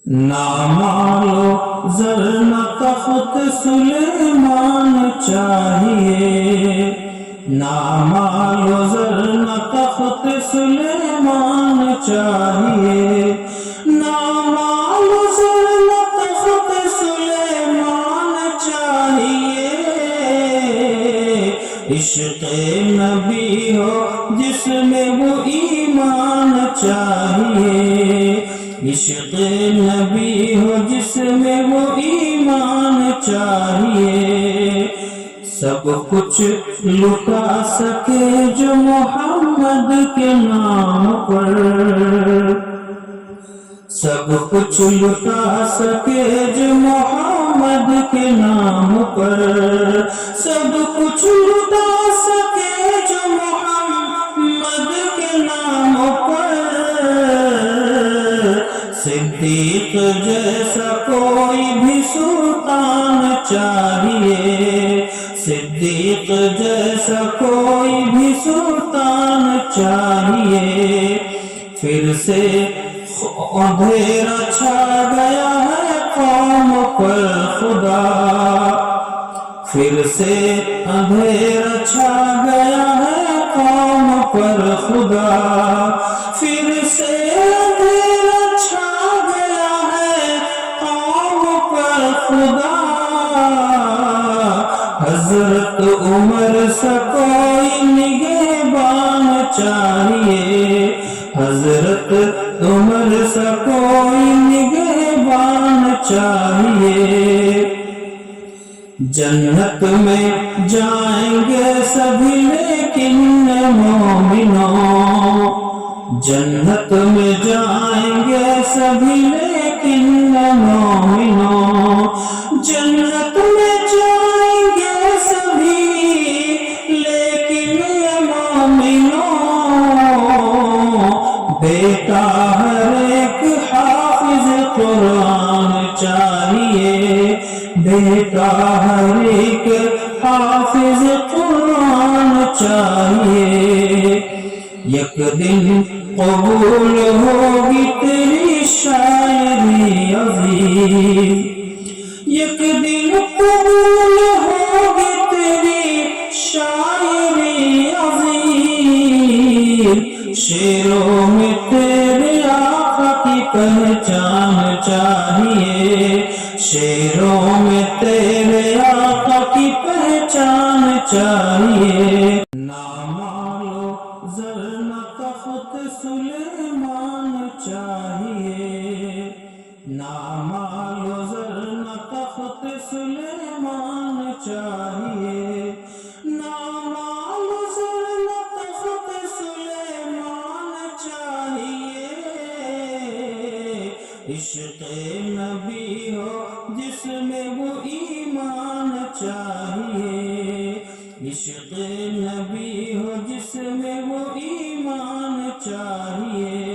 نہ مالو زر نہ تخت سلیمان چاہیے، نہ مالو زر نہ تخت سلیمان چاہیے، نہ مالو زر نہ تخت سلیمان چاہیے، عشق نبی ہو جس میں وہ ایمان چاہیے، عشق نبی ہو جس میں وہ ایمان چاہیے، سب کچھ لٹا سکے جو محمد کے نام پر، سب کچھ لٹا سکے جو محمد کے نام پر، سب کچھ لٹا سکے جو محمد کے نام پر، صدیق جیسا کوئی بھی سلطان چاہیے، صدیق جیسا کوئی بھی سلطان چاہیے، پھر سے اندھیرا چھا گیا ہے قوم پر خدا، پھر سے اندھیرا چھا گیا ہے قوم پر خدا، پھر سے اندھیرا چھا گیا ہے قوم پر خدا، حضرت عمر سا کوئی نگہبان چاہیے، حضرت عمر سا کوئی نگہبان چاہیے، جنت میں جائیں گے سبھی لیکن مومنوں، جنت میں جائیں گے سبھی لیکن مومنوں، جنت میں جائیں گے سبھی لیکن مومنوں، بیٹا ہر ایک حافظ قرآن چاہیے، بیٹا ہر ایک حافظ قرآن چاہیے، یک دن قبول ہوگی تیری شاعری عظیم، یک دن قبول ہوگی تیری شاعری عظیم، شعروں میں تیرے آقا کی پہچان چاہیے، شعروں میں تیرے آقا کی پہچان چاہیے، نہ مالو زر نہ تخت سلیمان چاہیے، نہ مالو زر نہ تخت سلیمان چاہیے، نہ مالو زر نہ تخت سلیمان چاہیے، عشق نبی ہو جس میں وہ ایمان چاہیے، عشق نبی ہو جس میں وہ ایمان چاہیے،